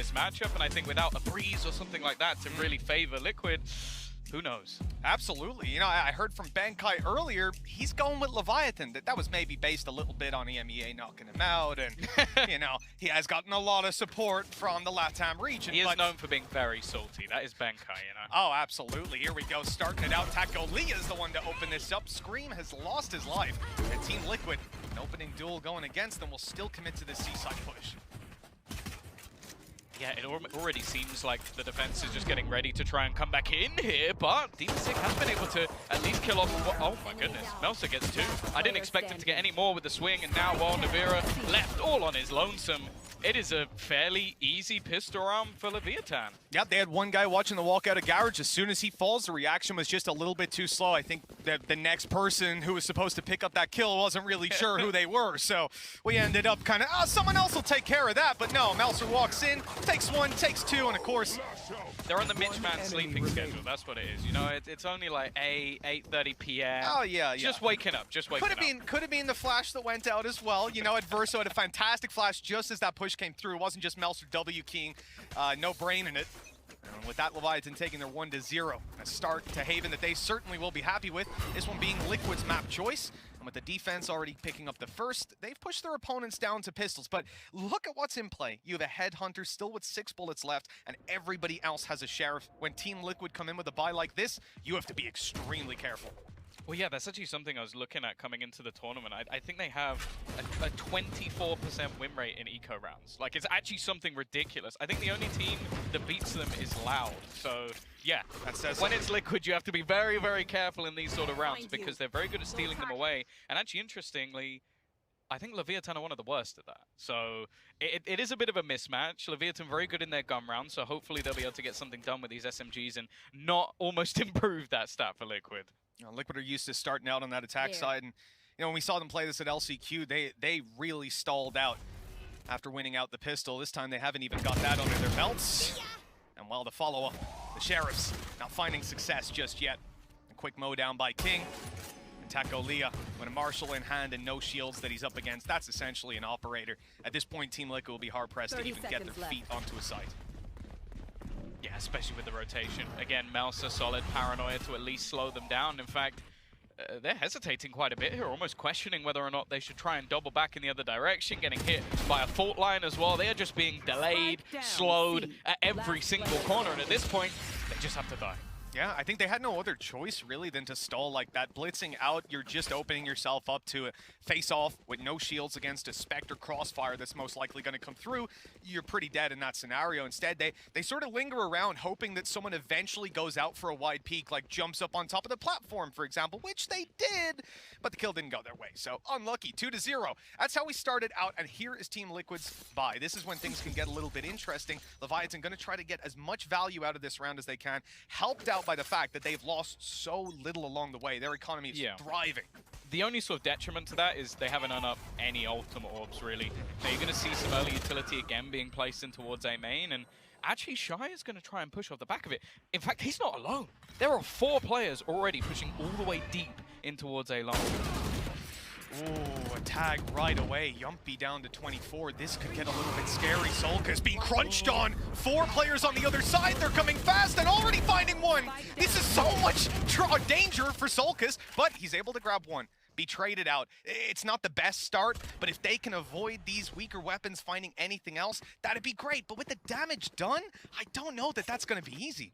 this matchup, and I think without a breeze or something like that to really favor Liquid, who knows? Absolutely. You know, I heard from Bankai earlier, he's going with Leviatan. That was maybe based a little bit on EMEA knocking him out, and, you know, he has gotten a lot of support from the LATAM region. He is known for being very salty. That is Bankai, you know? Oh, absolutely. Here we go, starting it out. Taco Lee is the one to open this up. Scream has lost his life, and Team Liquid, an opening duel going against them, will still commit to this seaside push. Yeah, it already seems like the defense is just getting ready to try and come back in here, but Sick has been able to at least kill off. Oh my goodness, Melsa gets 2. I didn't expect him to get any more with the swing, and now while Navira left all on his lonesome, it is a fairly easy pistol round for Leviatan. Yeah, they had one guy watching the walk out of Garage. As soon as he falls, the reaction was just a little bit too slow. I think that the next person who was supposed to pick up that kill wasn't really sure who they were. So we ended up kind of, someone else will take care of that. But no, Melser walks in, takes 1, takes 2, and of course, they're on the Mitchman sleeping schedule. That's what it is. You know, it's only like 8:30 p.m. Oh, yeah. Just waking up. Just waking up. Could have been the flash that went out as well. You know, Adverso had a fantastic flash just as that push came through. It wasn't just Melser W keying, no brain in it. And with that, Leviatan taking their 1-0. A start to Haven that they certainly will be happy with. This one being Liquid's map choice. And with the defense already picking up the first, they've pushed their opponents down to pistols. But look at what's in play. You have a Headhunter still with 6 bullets left, and everybody else has a Sheriff. When Team Liquid come in with a buy like this, you have to be extremely careful. Well, yeah, that's actually something I was looking at coming into the tournament. I think they have a 24% win rate in eco rounds. Like, it's actually something ridiculous. I think the only team that beats them is Loud. So, yeah, that says when it's Liquid, you have to be very, very careful in these sort of rounds because they're very good at stealing them away. And actually, interestingly, I think Leviatan are one of the worst at that. So it is a bit of a mismatch. Leviatan very good in their gun round, so hopefully they'll be able to get something done with these SMGs and not almost improve that stat for Liquid. You know, Liquid are used to starting out on that attack side, and you know when we saw them play this at LCQ, they really stalled out after winning out the pistol. This time they haven't even got that under their belts. And while the follow-up, the Sheriffs not finding success just yet. A quick mow down by King. And Taco Leah with a Marshal in hand and no shields that he's up against. That's essentially an operator. At this point, Team Liquid will be hard-pressed to even get their feet onto a site. Yeah, especially with the rotation. Again, Melsa solid paranoia to at least slow them down. In fact, they're hesitating quite a bit here, almost questioning whether or not they should try and double back in the other direction, getting hit by a fault line as well. They are just being delayed, slowed at every single corner, and at this point, they just have to die. Yeah, I think they had no other choice, really, than to stall like that. Blitzing out, you're just opening yourself up to a face-off with no shields against a Spectre Crossfire that's most likely going to come through. You're pretty dead in that scenario. Instead, they sort of linger around, hoping that someone eventually goes out for a wide peek, like jumps up on top of the platform, for example, which they did, but the kill didn't go their way. So, unlucky, 2-0. That's how we started out, and here is Team Liquid's buy. This is when things can get a little bit interesting. Leviatan going to try to get as much value out of this round as they can, helped out by the fact that they've lost so little along the way. Their economy is thriving. The only sort of detriment to that is they haven't up any ultimate orbs, really. Now you're going to see some early utility again being placed in towards A main, and actually Shy is going to try and push off the back of it. In fact, he's not alone. There are 4 players already pushing all the way deep in towards A long. Ooh, a tag right away. Yumpy down to 24. This could get a little bit scary. Solka's being crunched on. 4 players on the other side. They're coming fast and already finding one. This is so much danger for Solkas, but he's able to grab one. Be traded out. It's not the best start, but if they can avoid these weaker weapons finding anything else, that'd be great. But with the damage done, I don't know that that's going to be easy.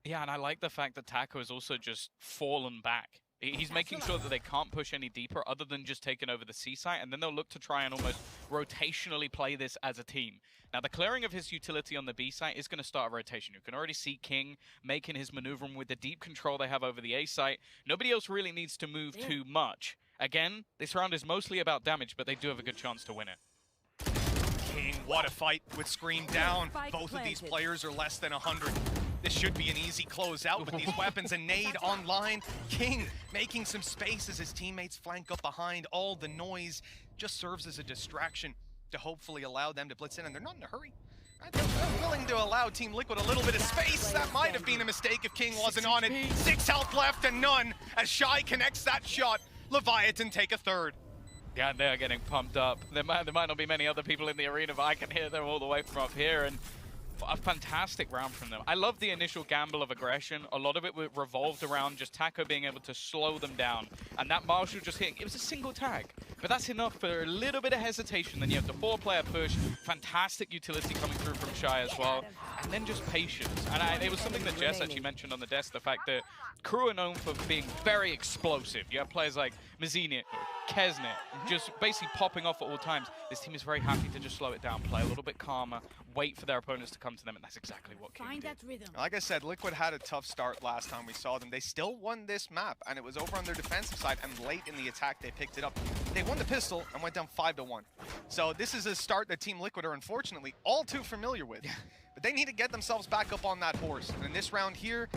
Yeah, and I like the fact that Taco has also just fallen back. He's making sure that they can't push any deeper other than just taking over the C site, and then they'll look to try and almost rotationally play this as a team. Now, the clearing of his utility on the B site is going to start a rotation. You can already see King making his maneuvering with the deep control they have over the A site. Nobody else really needs to move too much. Again, this round is mostly about damage, but they do have a good chance to win it. King, what a fight with Scream down. Both of these players are less than 100. This should be an easy closeout with these weapons and nade online. King making some space as his teammates flank up behind. All the noise just serves as a distraction to hopefully allow them to blitz in, and they're not in a hurry. They're willing to allow Team Liquid a little bit of space. That might have been a mistake if King wasn't on it. 6 health left and none as Shy connects that shot. Leviatan take a third. Yeah, they're getting pumped up. There might not be many other people in the arena, but I can hear them all the way from up here. And a fantastic round from them. I love the initial gamble of aggression. A lot of it revolved around just Taco being able to slow them down. And that Marshall just hitting, it was a single tag. But that's enough for a little bit of hesitation. Then you have the 4-player push, fantastic utility coming through from Shy as well. And then just patience. And it was something that Jess actually mentioned on the desk, the fact that crew are known for being very explosive. You have players like Mazini, Kesnet, just basically popping off at all times. This team is very happy to just slow it down, play a little bit calmer, wait for their opponents to come to them, and that's exactly what King did. Like I said, Liquid had a tough start last time we saw them. They still won this map, and it was over on their defensive side, and late in the attack they picked it up. They won the pistol and went down 5-1. So this is a start that Team Liquid are unfortunately all too familiar with. But they need to get themselves back up on that horse. And in this round here,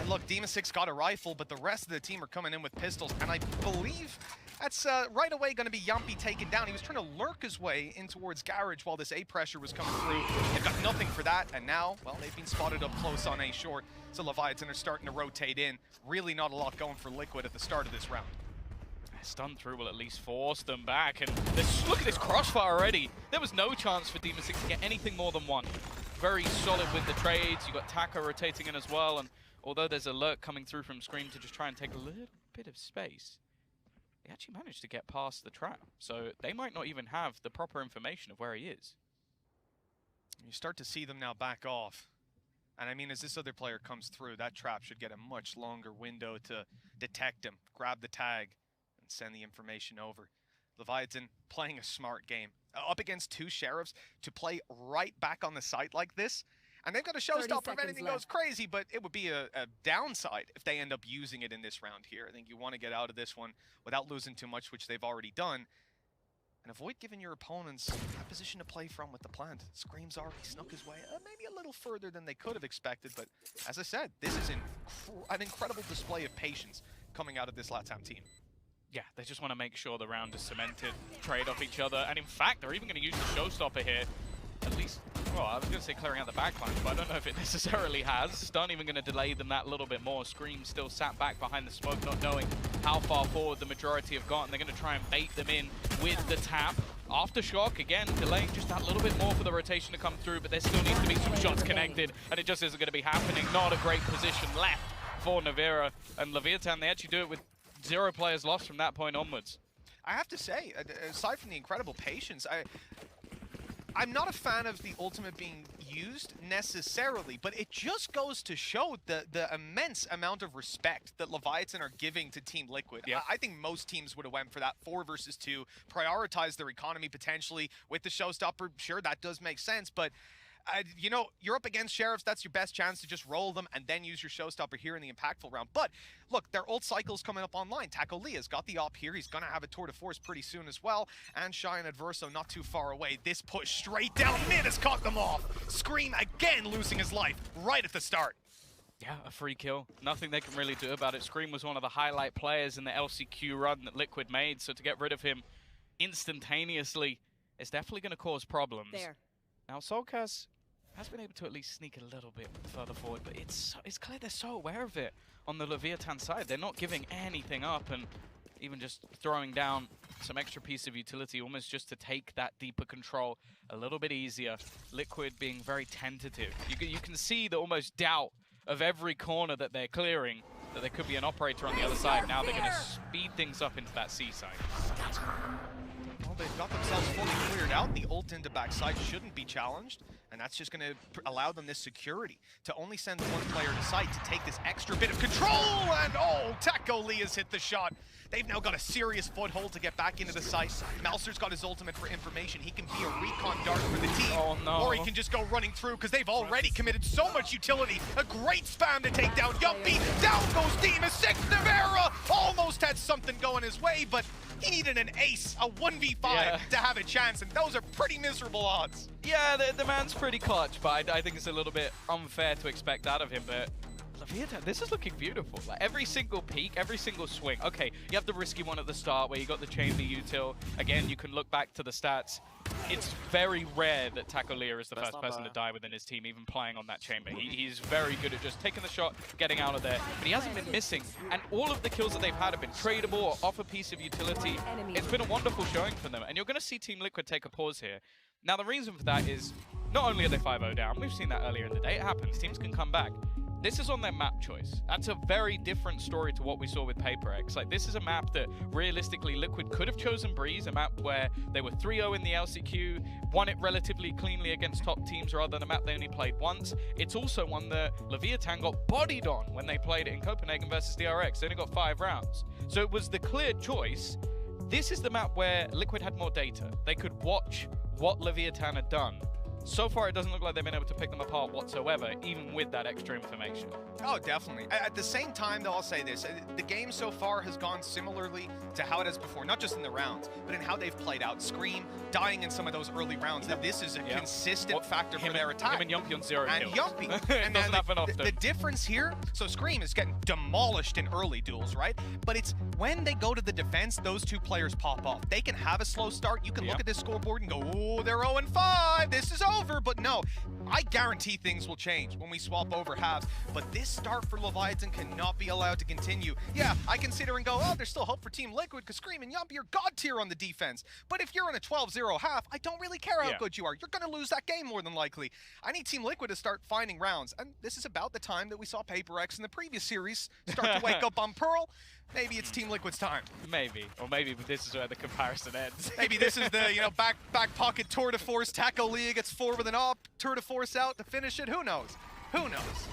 look, Demon6 got a rifle, but the rest of the team are coming in with pistols. And I believe that's right away going to be Yumpy taken down. He was trying to lurk his way in towards Garage while this A pressure was coming through. They've got nothing for that. And now, well, they've been spotted up close on A short. So Leviatan are starting to rotate in. Really not a lot going for Liquid at the start of this round. Stun through will at least force them back. And look at this crossfire already. There was no chance for Demon6 to get anything more than one. Very solid with the trades. You got Taco rotating in as well. And although there's alert coming through from Scream to just try and take a little bit of space, they actually managed to get past the trap. So they might not even have the proper information of where he is. You start to see them now back off. And I mean, as this other player comes through, that trap should get a much longer window to detect him, grab the tag, and send the information over. Leviatan playing a smart game. Up against 2 Sheriffs to play right back on the site like this. And they've got a showstopper if anything goes crazy, but it would be a downside if they end up using it in this round here. I think you want to get out of this one without losing too much, which they've already done. And avoid giving your opponents a position to play from with the plant. Scream's already snuck his way maybe a little further than they could have expected. But as I said, this is an incredible display of patience coming out of this Latam team. Yeah, they just want to make sure the round is cemented, trade off each other, and in fact, they're even going to use the showstopper here. At least, well, I was going to say clearing out the backline, but I don't know if it necessarily has. Stun even going to delay them that little bit more. Scream still sat back behind the smoke, not knowing how far forward the majority have gotten. They're going to try and bait them in with the tap. Aftershock, again, delaying just that little bit more for the rotation to come through, but there still needs to be some shots connected, and it just isn't going to be happening. Not a great position left for Navira and Leviatan. They actually do it with 0 players lost from that point onwards. I have to say, aside from the incredible patience, I'm not a fan of the ultimate being used necessarily, but it just goes to show the immense amount of respect that Leviatan are giving to Team Liquid. Yeah. I think most teams would have went for that 4 versus 2, prioritize their economy potentially with the showstopper. Sure, that does make sense, but you know, you're up against Sheriffs, that's your best chance to just roll them and then use your showstopper here in the impactful round. But look, their ult cycle's coming up online. Taco Lea's got the op here. He's going to have a tour de force pretty soon as well. And Shy and Adverso not too far away. This push straight down mid has caught them off. Scream again losing his life right at the start. Yeah, a free kill. Nothing they can really do about it. Scream was one of the highlight players in the LCQ run that Liquid made, so to get rid of him instantaneously is definitely going to cause problems. Now, Solkaz has been able to at least sneak a little bit further forward, but it's clear they're so aware of it on the Leviatan side. They're not giving anything up, and even just throwing down some extra piece of utility almost just to take that deeper control a little bit easier. Liquid being very tentative. You can see the almost doubt of every corner that they're clearing, that there could be an operator on the other side. Now they're going to speed things up into that C side. Well, they've got themselves fully cleared out. The ult into backside shouldn't be challenged. And that's just going to allow them this security to only send one player to site to take this extra bit of control. And oh, Taco Lee has hit the shot. They've now got a serious foothold to get back into the site. Mouser's got his ultimate for information. He can be a recon dart for the team. Oh, no. Or he can just go running through because they've already committed so much utility. A great spam to take down Yumpy. Down goes Demon6. Navera almost had something going his way, but he needed an ace, a 1v5 to have a chance, and those are pretty miserable odds. Yeah, the man's pretty clutch, but I think it's a little bit unfair to expect out of him, but Leviatan, this is looking beautiful. Like every single peek, every single swing. Okay, you have the risky one at the start where you got the chamber util. Again, you can look back to the stats. it's very rare that Taco Lear is the first person to die within his team, even playing on that chamber. He's very good at just taking the shot, getting out of there, but he hasn't been missing. And all of the kills that they've had have been tradable or off a piece of utility. It's been a wonderful showing for them, and you're going to see Team Liquid take a pause here. Now, the reason for that is not only are they 5-0 down, we've seen that earlier in the day, it happens, teams can come back. This is on their map choice. That's a very different story to what we saw with Paper X. Like, this is a map that realistically Liquid could have chosen Breeze, a map where they were 3-0 in the LCQ, won it relatively cleanly against top teams rather than a map they only played once. It's also one that Leviatan got bodied on when they played it in Copenhagen versus DRX. They only got 5 rounds. So it was the clear choice. This is the map where Liquid had more data. They could watch what Leviatan had done. So far, it doesn't look like they've been able to pick them apart whatsoever, even with that extra information. Oh, definitely. At the same time, though, I'll say this. The game so far has gone similarly to how it has before, not just in the rounds, but in how they've played out. Scream dying in some of those early rounds. This is a consistent factor for their attack. Him and Yumpy on 0 kills. And Yumpy. It doesn't happen often. The difference here, so Scream is getting demolished in early duels, right? But it's when they go to the defense, those two players pop off. They can have a slow start. You can look at this scoreboard and go, oh, they're 0-5. This is over. But no, I guarantee things will change when we swap over halves. But this start for Leviatan cannot be allowed to continue. Yeah, I consider and go, oh, there's still hope for Team Liquid because Scream and Yumpy are god tier on the defense. But if you're in a 12-0 half, I don't really care how good you are. You're going to lose that game more than likely. I need Team Liquid to start finding rounds. And this is about the time that we saw Paper X in the previous series start to wake up on Pearl. Maybe it's Team Liquid's time. Maybe. Or maybe this is where the comparison ends. Maybe this is the, back pocket tour de force. Taco Lee gets 4 with an op, tour de force out to finish it. Who knows? Who knows?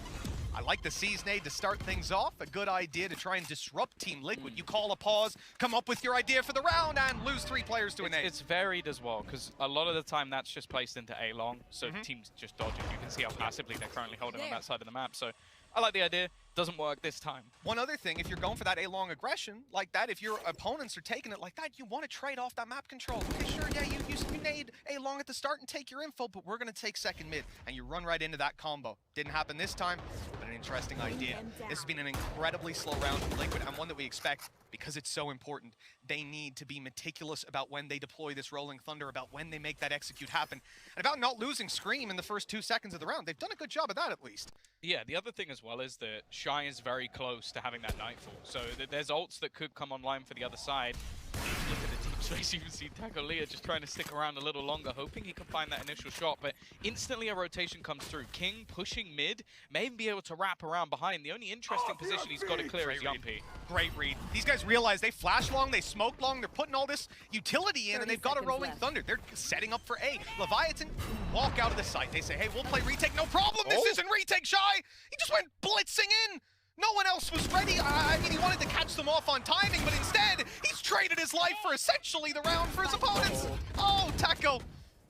I like the Seize nade to start things off. A good idea to try and disrupt Team Liquid. You call a pause, come up with your idea for the round, and lose 3 players to a nade. It's varied as well, because a lot of the time that's just placed into A-long, so teams just dodge it. You can see how passively they're currently holding on that side of the map. So I like the idea. Doesn't work this time. One other thing, if you're going for that A-long aggression like that, if your opponents are taking it like that, you want to trade off that map control. Okay, sure, yeah, you nade A-long at the start and take your info, but we're going to take second mid, and you run right into that combo. Didn't happen this time, but an interesting idea. This has been an incredibly slow round for Liquid, and one that we expect, because it's so important, they need to be meticulous about when they deploy this Rolling Thunder, about when they make that execute happen, and about not losing Scream in the first 2 seconds of the round. They've done a good job of that, at least. Yeah, the other thing as well is that Shy is very close to having that Nightfall. So there's ults that could come online for the other side. Look at the team space. You can see Taco Lear just trying to stick around a little longer, hoping he can find that initial shot. But instantly a rotation comes through. King pushing mid, may be able to wrap around behind. The only interesting position he's got to clear is Yumpy. Great read. These guys realize they flash long, they smoke long, they're putting all this utility in, and they've got a Rolling Thunder. They're setting up for A. Leviatan walk out of the site. They say, hey, we'll play retake, no problem. This isn't retake, Shy. He just went blitzing in. No one else was ready. I mean, he wanted to catch them off on timing, but instead, he's traded his life for essentially the round for his opponents. Oh, Taco,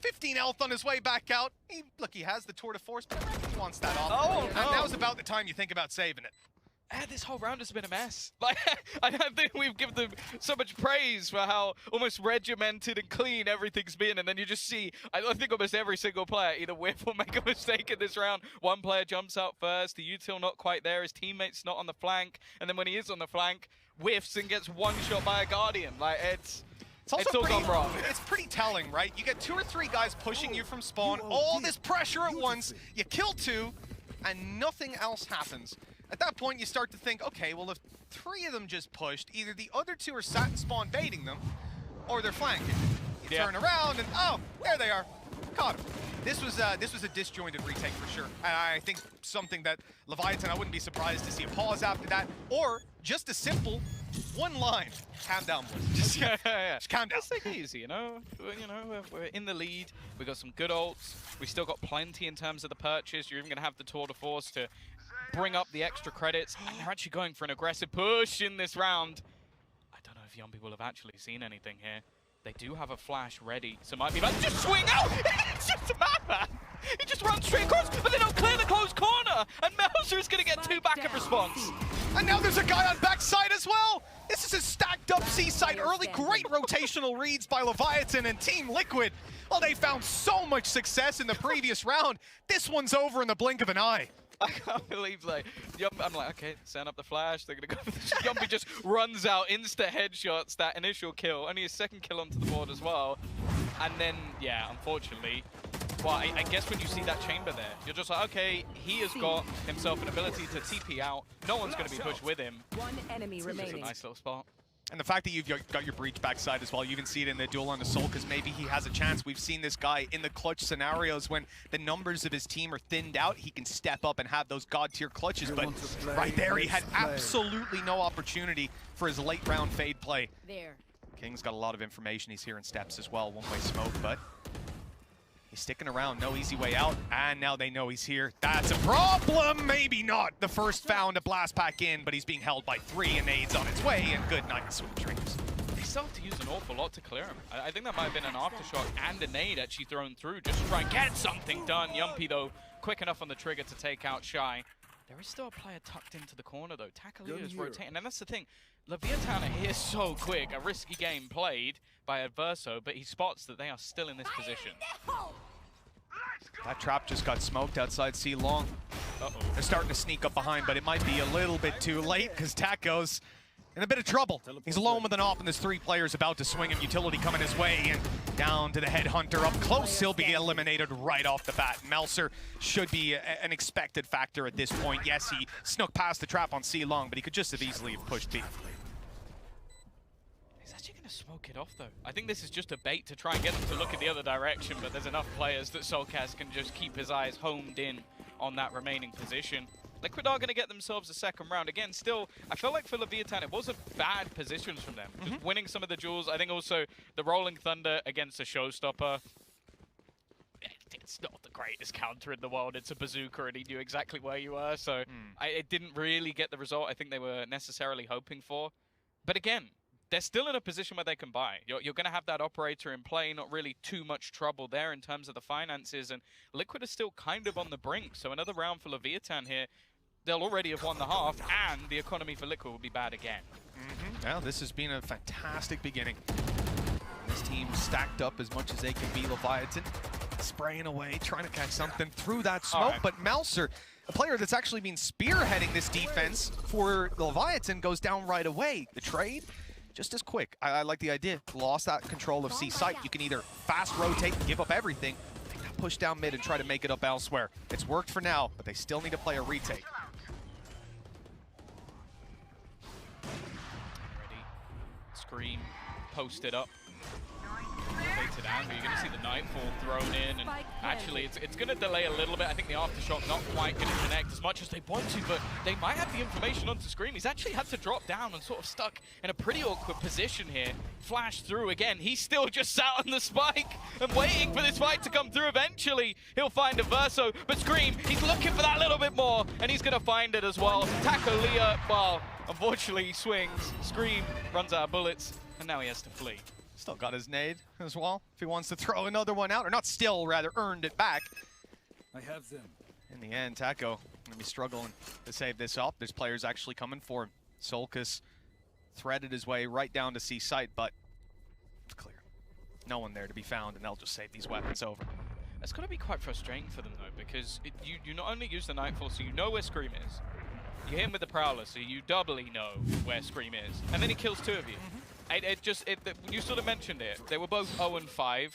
15 health on his way back out. Look, he has the tour de force, but I reckon he wants that off. Oh, no. And now's about the time you think about saving it. This whole round has been a mess. Like, I don't think we've given them so much praise for how almost regimented and clean everything's been, and then you just see, I think almost every single player either whiff or make a mistake in this round. One player jumps out first, the util not quite there, his teammate's not on the flank, and then when he is on the flank, whiffs and gets one shot by a Guardian. Like, it's all gone wrong. It's pretty telling, right? You get 2 or 3 guys pushing you from spawn, all this pressure at once, you kill 2, and nothing else happens. At that point, you start to think, okay, well, if 3 of them just pushed, either the other 2 are sat and spawn baiting them, or they're flanking. You turn around and, oh, there they are. Caught him. This was a disjointed retake for sure. And I think something that Leviatan, I wouldn't be surprised to see a pause after that, or just a simple one line. Calm down, boys. Just calm down. Let's take it easy, you know? We're in the lead. We got some good ults. We still got plenty in terms of the purchase. You're even going to have the tour de force to bring up the extra credits, and they're actually going for an aggressive push in this round. I don't know if Yumpy will have actually seen anything here. They do have a flash ready, so it might be about to just swing out! It's just a madman! He just runs straight across, but they don't clear the closed corner, and Melzer is going to get 2 back in response. And now there's a guy on backside as well! This is a stacked up C-side early, great rotational reads by Leviatan and Team Liquid. Well, they found so much success in the previous round. This one's over in the blink of an eye. I can't believe, like, I'm like, okay, send up the flash. They're going to go for this. Yumpy just runs out, insta headshots that initial kill. Only his second kill onto the board as well. And then, yeah, unfortunately, well, I guess when you see that chamber there, you're just like, okay, he has got himself an ability to TP out. No one's going to be pushed with him. One enemy remaining. It's a nice little spot. And the fact that you've got your breach backside as well, you even see it in the duel on the Soul, because maybe he has a chance. We've seen this guy in the clutch scenarios when the numbers of his team are thinned out, he can step up and have those god-tier clutches, but right there he had absolutely no opportunity for his late round fade play. There. King's got a lot of information. He's hearing steps as well, one-way smoke, but he's sticking around, no easy way out, and now they know he's here. That's a problem! Maybe not the first found to blast back in, but he's being held by 3 and nades on its way, and good night, sweet dreams. They still have to use an awful lot to clear him. I think that might have been an aftershock and a nade actually thrown through just to try and get something done. Yumpy, though, quick enough on the trigger to take out Shy. There is still a player tucked into the corner, though. Takalea is rotating, and that's the thing. Leviatan here so quick, a risky game played by Adverso, but he spots that they are still in this position. That trap just got smoked outside C long. Uh-oh. They're starting to sneak up behind, but it might be a little bit too late because Taco's in a bit of trouble. He's alone with an op, and there's 3 players about to swing him. Utility coming his way, and down to the headhunter. Up close, he'll be eliminated right off the bat. Melser should be an expected factor at this point. Yes, he snuck past the trap on C long, but he could just as easily have pushed B. He's actually going to smoke it off, though. I think this is just a bait to try and get them to look in the other direction, but there's enough players that Soulcast can just keep his eyes homed in on that remaining position. Liquid are going to get themselves a second round. Again, still, I feel like for Leviatan, it wasn't bad positions from them. Just winning some of the duels. I think also the Rolling Thunder against a Showstopper. It's not the greatest counter in the world. It's a bazooka, and he knew exactly where you were. So it didn't really get the result I think they were necessarily hoping for. But again, they're still in a position where they can buy. You're going to have that operator in play, not really too much trouble there in terms of the finances, and Liquid is still kind of on the brink. So another round for Leviatan here. They'll already have won the half, and the economy for Liquid will be bad again. Well, this has been a fantastic beginning. This team stacked up as much as they can be. Leviatan spraying away, trying to catch something through that smoke, but Melser, a player that's actually been spearheading this defense for Leviatan, goes down right away. The trade, just as quick. I like the idea. Lost that control of C site. You can either fast rotate and give up everything, push down mid and try to make it up elsewhere. It's worked for now, but they still need to play a retake. Ready. Scream. Posted up. Rotated angle. You're going to see the Nightfall thrown in, and actually it's going to delay a little bit. I think the Aftershock not quite going to connect as much as they want to, but they might have the information onto Scream. He's actually had to drop down and sort of stuck in a pretty awkward position here. Flash through again. He's still just sat on the spike and waiting for this fight to come through. Eventually, he'll find a Verso, but Scream, he's looking for that little bit more, and he's going to find it as well. Takalea, well, unfortunately he swings. Scream runs out of bullets, and now he has to flee. Still got his nade as well, if he wants to throw another one out, or not still, rather earned it back. I have them. In the end, Taco gonna be struggling to save this up. There's players actually coming for him. Solcus threaded his way right down to C site, but it's clear. No one there to be found, and they'll just save these weapons over. It's gonna be quite frustrating for them though, because you not only use the Nightfall, so you know where Scream is. You hit him with the Prowler, so you doubly know where Scream is, and then he kills 2 of you. You sort of mentioned it. They were both 0-5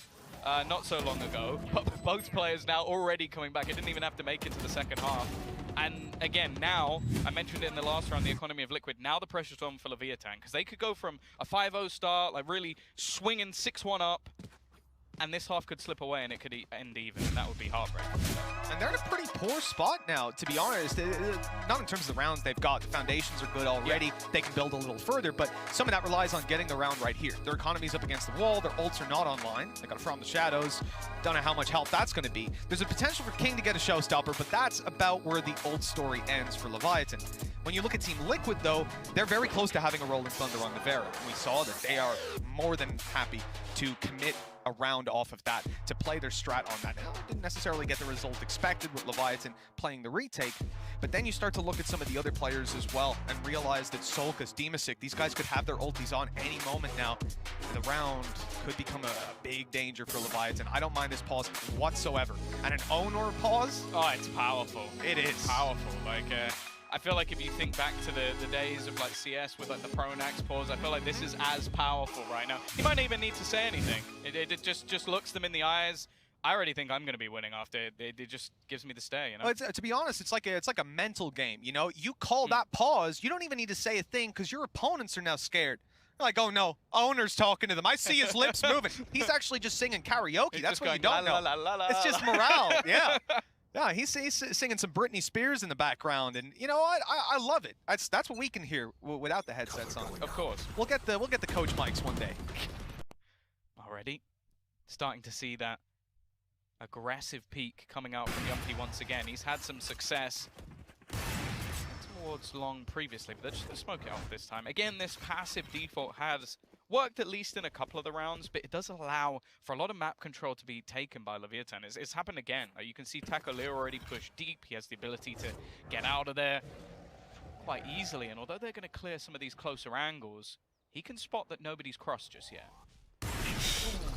not so long ago, but both players now already coming back. It didn't even have to make it to the second half. And again, now, I mentioned it in the last round, the economy of Liquid. Now the pressure's on for Leviatan, because they could go from a 5-0 start, like really swinging 6-1 up, and this half could slip away and it could end even, and that would be heartbreaking. And they're in a pretty poor spot now, to be honest. Not in terms of the rounds they've got. The foundations are good already. They can build a little further, but some of that relies on getting the round right here. Their economy's up against the wall. Their ults are not online. They got From the Shadows. Don't know how much help that's going to be. There's a potential for King to get a showstopper, but that's about where the ult story ends for Leviatan. When you look at Team Liquid, though, they're very close to having a Rolling Thunder on Nevera. We saw that they are more than happy to commit a round off of that, to play their strat on that. Now, didn't necessarily get the result expected with Leviatan playing the retake, but then you start to look at some of the other players as well and realize that Solkas, Demasic, these guys could have their ultis on any moment now. The round could become a big danger for Leviatan. I don't mind this pause whatsoever. And an Honor pause? Oh, it's powerful. It is. It's powerful. Like, I feel like if you think back to the days of like CS with like the Pronax pause, I feel like this is as powerful right now. You might not even need to say anything. It just looks them in the eyes. I already think I'm going to be winning after it. It just gives me the stare, you know? Well, to be honest, it's like a mental game, you know? You call that pause, you don't even need to say a thing because your opponents are now scared. They're like, oh no, Owner's talking to them. I see his lips moving. He's actually just singing karaoke. He's That's what going, you don't know. La, la, la, it's just morale, yeah. Yeah, he's singing some Britney Spears in the background, and you know what? I love it. That's what we can hear without the headsets on. Of course. We'll get the coach mics one day. Already starting to see that aggressive peak coming out from Yumpy once again. He's had some success towards Long previously, but they're just going to smoke it off this time. Again, this passive default has worked at least in a couple of the rounds, but it does allow for a lot of map control to be taken by Leviatan. It's happened again. You can see Taco Leo already pushed deep. He has the ability to get out of there quite easily, and although they're going to clear some of these closer angles, he can spot that nobody's crossed just yet.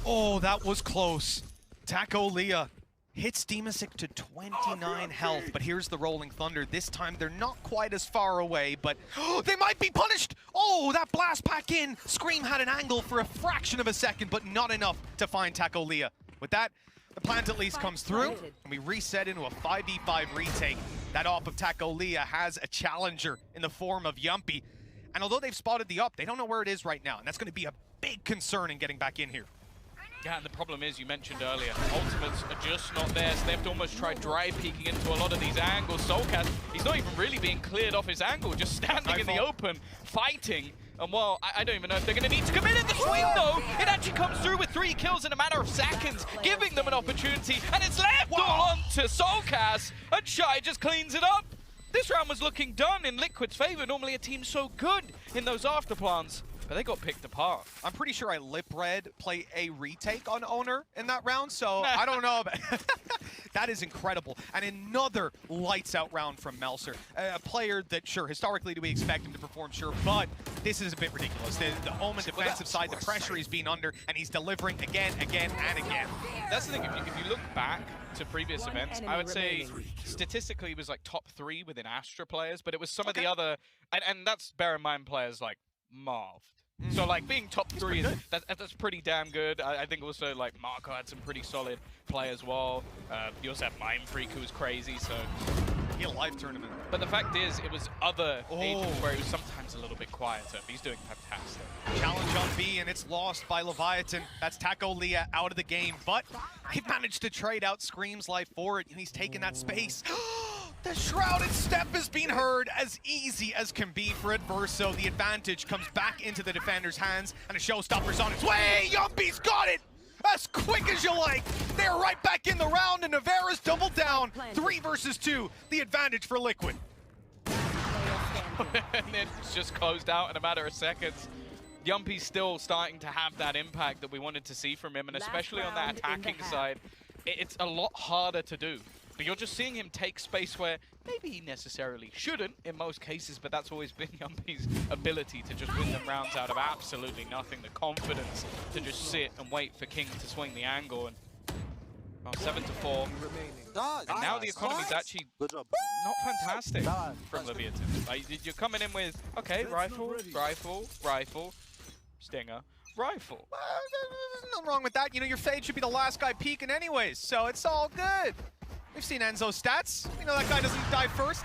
Oh, that was close. Taco Leo hits Demasic to 29 health, but here's the Rolling Thunder. This time they're not quite as far away, but they might be punished! Oh, that blast back in! Scream had an angle for a fraction of a second, but not enough to find Taco Leo. With that, the plant at least comes through, and we reset into a 5v5 retake. That off of Taco Leo has a challenger in the form of Yumpy. And although they've spotted the up, they don't know where it is right now, and that's going to be a big concern in getting back in here. Yeah, and the problem is, you mentioned earlier, ultimates are just not there, so they have to almost try dry peeking into a lot of these angles. Solkas, he's not even really being cleared off his angle, just standing in the open, fighting. And well, I don't even know if they're going to need to commit in the swing, though. It actually comes through with 3 kills in a matter of seconds, giving them an opportunity, and it's left all on to Solkas, and Shy just cleans it up. This round was looking done in Liquid's favor. Normally a team so good in those afterplants, but they got picked apart. I'm pretty sure I lip-read play a retake on Owner in that round, so I don't know. That is incredible. And another lights-out round from Melser. A player that, sure, historically do we expect him to perform, sure, but this is a bit ridiculous. The Omen defensive side, the pressure he's being under, and he's delivering again, and again. That's the thing, if you look back to previous events, I would say statistically he was like top 3 within Astra players, but it was some of the other, and that's bear in mind players like Marv. So like being top 3, that's pretty damn good. I think also like Marco had some pretty solid play as well. You also have Mind Freak who was crazy, so he had a live tournament. But the fact is, it was other agents where he was sometimes a little bit quieter, but he's doing fantastic. Challenge on B, and it's lost by Leviatan. That's Taco Leo out of the game, but he managed to trade out Scream's life for it, and he's taken that space. The Shrouded Step has been heard as easy as can be for Adverso. The advantage comes back into the defender's hands, and a showstopper's on its way. Yumpy's got it! As quick as you like. They're right back in the round, and Nevera's doubled down. 3 versus 2, the advantage for Liquid. And it's just closed out in a matter of seconds. Yumpy's still starting to have that impact that we wanted to see from him, and especially on that attacking side, it's a lot harder to do. But you're just seeing him take space where maybe he necessarily shouldn't in most cases, but that's always been Yumpy's ability to just win them rounds out of absolutely nothing. The confidence to just sit and wait for King to swing the angle. And well, 7-4. And now the economy's actually not fantastic from Leviatan. Like, you're coming in with, okay, rifle, stinger, rifle. There's nothing wrong with that. You know, your Fade should be the last guy peeking anyways, so it's all good. We've seen Enzo's stats. We know that guy doesn't die first.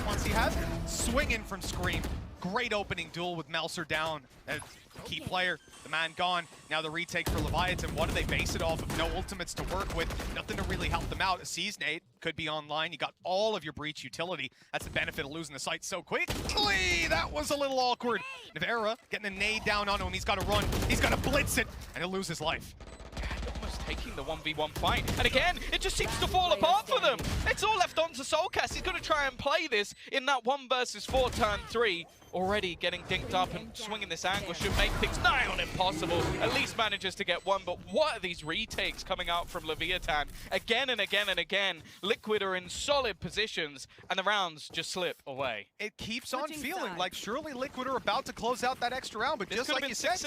Once he has it, swinging from Scream. Great opening duel with Melser down. Key player, the man gone. Now the retake for Leviatan. What do they base it off of? No ultimates to work with. Nothing to really help them out. A Seize Nade could be online. You got all of your breach utility. That's the benefit of losing the site so quickly. That was a little awkward. Nevera getting a nade down on him. He's got to run. He's got to blitz it, and he'll lose his life. It almost taking the 1v1 fight. And again, it just seems to fall apart for them. It's all left on to Soulcast. He's going to try and play this in that 1 versus 4 turn 3. Already getting dinked up and swinging this angle should make things nigh on impossible. At least manages to get one, but what are these retakes coming out from Leviatan? Again and again and again, Liquid are in solid positions, and the rounds just slip away. It keeps on feeling like surely Liquid are about to close out that extra round, but just like you said,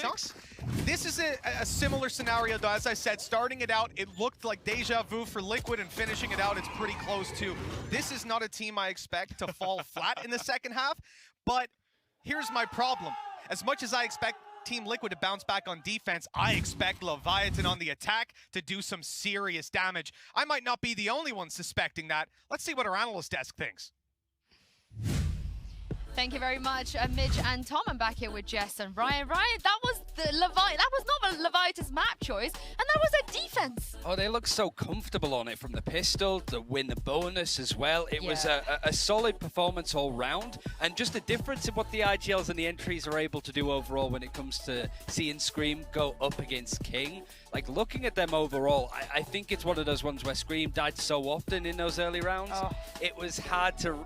this is a similar scenario, though. As I said, starting it out, it looked like deja vu for Liquid, and finishing it out, it's pretty close to. This is not a team I expect to fall flat in the second half, but here's my problem. As much as I expect Team Liquid to bounce back on defense, I expect Leviatan on the attack to do some serious damage. I might not be the only one suspecting that. Let's see what our analyst desk thinks. Thank you very much, Midge and Tom. I'm back here with Jess and Ryan. Ryan, that was not Leviatan's map choice, and that was a defense. Oh, they look so comfortable on it, from the pistol to win the bonus as well. It was a solid performance all round, and just a difference in what the IGLs and the entries are able to do overall when it comes to seeing Scream go up against King. Like, looking at them overall, I think it's one of those ones where Scream died so often in those early rounds. It was hard to...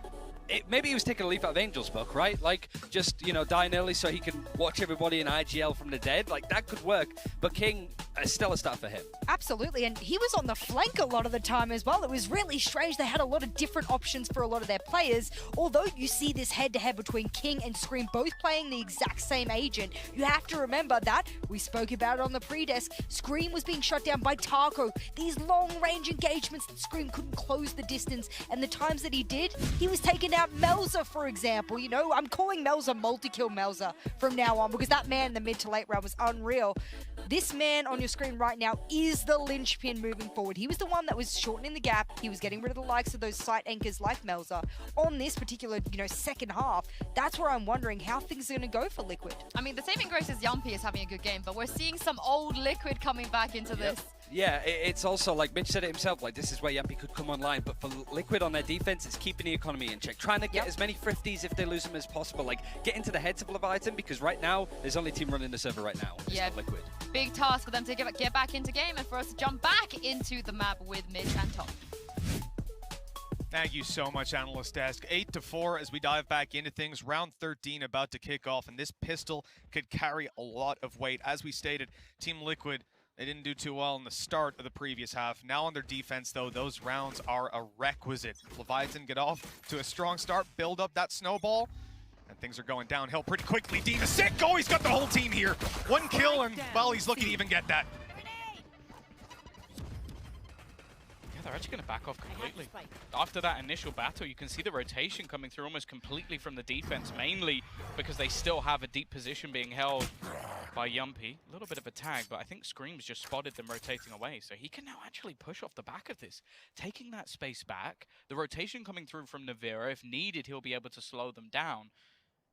maybe he was taking a leaf out of Angel's book, right? Like, just, you know, dying early so he can watch everybody in IGL from the dead. Like, that could work. But King, a stellar start for him. Absolutely, and he was on the flank a lot of the time as well. It was really strange. They had a lot of different options for a lot of their players. Although you see this head-to-head between King and Scream both playing the exact same agent, you have to remember that, we spoke about it on the pre-desk, Scream was being shut down by Taco. These long-range engagements that Scream couldn't close the distance, and the times that he did, he was taken out Melza, for example. You know, I'm calling Melza multi-kill Melza from now on, because that man in the mid to late round was unreal. This man on your screen right now is the linchpin moving forward. He was the one that was shortening the gap. He was getting rid of the likes of those site anchors like Melza. On this particular, you know, second half, that's where I'm wondering how things are going to go for Liquid. I mean, the saving grace is Yumpy is having a good game, but we're seeing some old Liquid coming back into this. Yeah, it's also, like Mitch said it himself, like, this is where Yumpy could come online, but for Liquid on their defense, it's keeping the economy in check, trying to get as many thrifties if they lose them as possible, like, get into the heads of Leviatan, because right now, there's only team running the server right now. It's not Liquid. Big task for them to get back into game, and for us to jump back into the map with Mitch and Tom. Thank you so much, Analyst Desk. 8-4 as we dive back into things. Round 13 about to kick off, and this pistol could carry a lot of weight. As we stated, Team Liquid, they didn't do too well in the start of the previous half. Now on their defense, though, those rounds are a requisite. Leviatan get off to a strong start, build up that snowball, and things are going downhill pretty quickly. Diva sick! Oh, he's got the whole team here. 1 kill, and, well, he's looking to even get that. They're actually going to back off completely. After that initial battle, you can see the rotation coming through almost completely from the defense, mainly because they still have a deep position being held by Yumpy. A little bit of a tag, but I think Scream's just spotted them rotating away, so he can now actually push off the back of this, taking that space back. The rotation coming through from Navira, if needed, he'll be able to slow them down.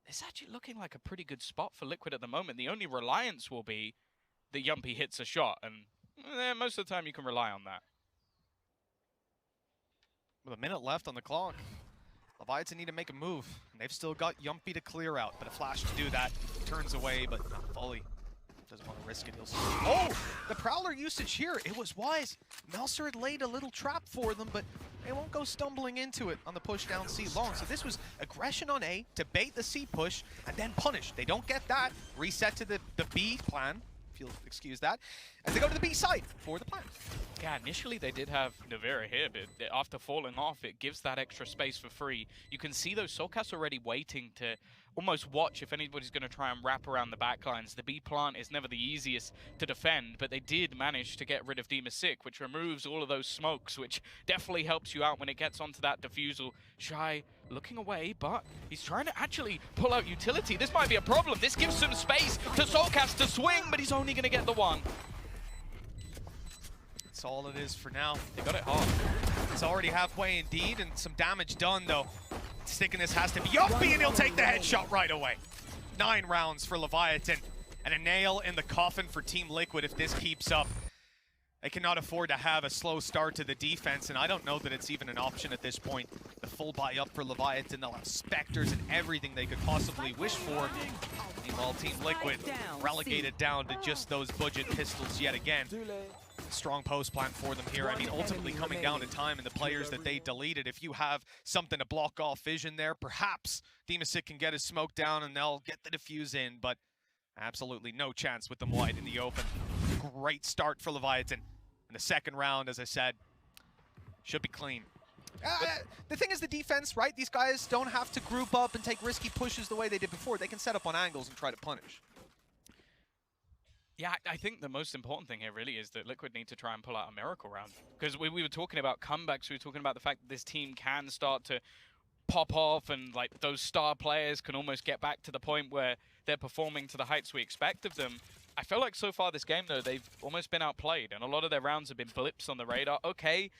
It's actually looking like a pretty good spot for Liquid at the moment. The only reliance will be that Yumpy hits a shot, and most of the time you can rely on that. With a minute left on the clock, Leviatan need to make a move. And they've still got Yumpy to clear out, but a flash to do that. Turns away, but not fully. Doesn't want to risk it. Oh, the Prowler usage here. It was wise. Melser had laid a little trap for them, but they won't go stumbling into it on the push down C long. So this was aggression on A to bait the C push and then punish. They don't get that. Reset to the B plan, if you'll excuse that. As they go to the B side for the plan. Yeah, initially they did have Navira here, but after falling off, it gives that extra space for free. You can see those Soulcasts already waiting to almost watch if anybody's going to try and wrap around the backlines. The B plant is never the easiest to defend, but they did manage to get rid of Dima Sick, which removes all of those smokes, which definitely helps you out when it gets onto that defusal. Shy looking away, but he's trying to actually pull out utility. This might be a problem. This gives some space to Soulcast to swing, but he's only going to get the one. That's all it is for now. They got it hard. It's already halfway indeed, and some damage done, though. Stickiness has to be Yumpy, and he'll take the headshot right away. 9 rounds for Leviatan, and a nail in the coffin for Team Liquid if this keeps up. They cannot afford to have a slow start to the defense, and I don't know that it's even an option at this point. The full buy up for Leviatan, they'll have Spectres and everything they could possibly wish for. Meanwhile, Team Liquid relegated down to just those budget pistols yet again. Strong post plan for them here. I mean, ultimately coming down to time and the players that they deleted. If you have something to block off vision there, perhaps Demosit can get his smoke down and they'll get the defuse in, but absolutely no chance with them wide in the open. Great start for Leviatan. In the second round, as I said, should be clean. The thing is the defense, right? These guys don't have to group up and take risky pushes the way they did before. They can set up on angles and try to punish. Yeah, I think the most important thing here really is that Liquid need to try and pull out a miracle round. Because we were talking about comebacks, we were talking about the fact that this team can start to pop off and like those star players can almost get back to the point where they're performing to the heights we expect of them. I feel like so far this game though, they've almost been outplayed and a lot of their rounds have been blips on the radar. Okay,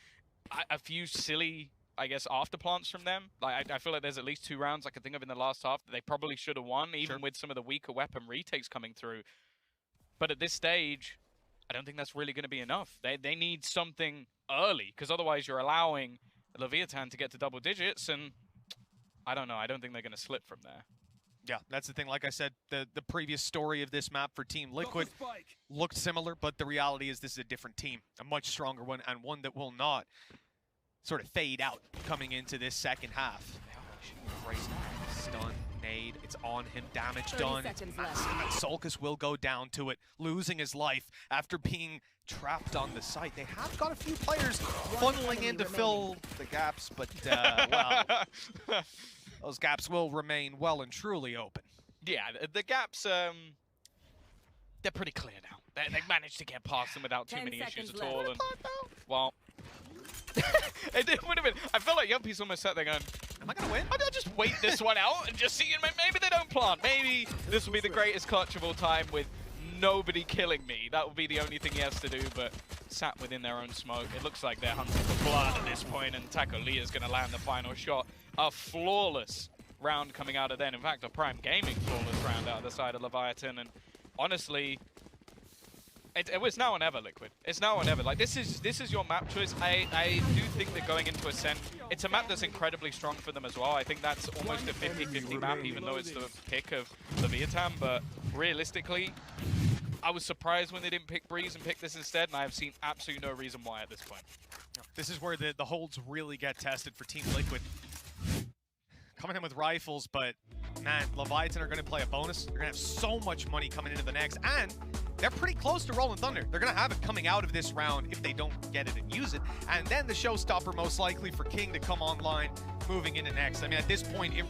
a few silly, I guess, afterplants from them. Like I feel like there's at least 2 rounds I can think of in the last half that they probably should have won, even with some of the weaker weapon retakes coming through. But at this stage, I don't think that's really going to be enough. They need something early, because otherwise you're allowing Leviatan to get to double digits, and I don't know. I don't think they're going to slip from there. Yeah, that's the thing. Like I said, the previous story of this map for Team Liquid looked similar, but the reality is this is a different team, a much stronger one, and one that will not sort of fade out coming into this second half. Great stun. Nade, it's on him, damage done. Solkis will go down to it, losing his life after being trapped on the site. They have got a few players funneling in to fill the gaps, but well, those gaps will remain well and truly open. Yeah, the gaps, they're pretty clear now. They've managed to get past them without too many issues at all. And, well, it would have been. I feel like Yuppie's almost sat there going, am I going to win? I'll just wait this one out and just see. Maybe they don't plant. Maybe this will be the greatest clutch of all time with nobody killing me. That will be the only thing he has to do, but sat within their own smoke. It looks like they're hunting for blood at this point, and Taco Lee is going to land the final shot. A flawless round coming out of then. In fact, a Prime Gaming flawless round out of the side of Leviatan, and honestly, it was now or never, Liquid. It's now or never. Like, this is your map choice. I do think that going into Ascent, it's a map that's incredibly strong for them as well. I think that's almost a 50-50 map, even though it's the pick of Leviatan. But realistically, I was surprised when they didn't pick Breeze and pick this instead, and I have seen absolutely no reason why at this point. This is where the holds really get tested for Team Liquid. Coming in with rifles, but man, Leviatan are going to play a bonus. They're going to have so much money coming into the next, and they're pretty close to Rolling Thunder. They're going to have it coming out of this round if they don't get it and use it. And then the showstopper most likely for King to come online moving into next. I mean, at this point, it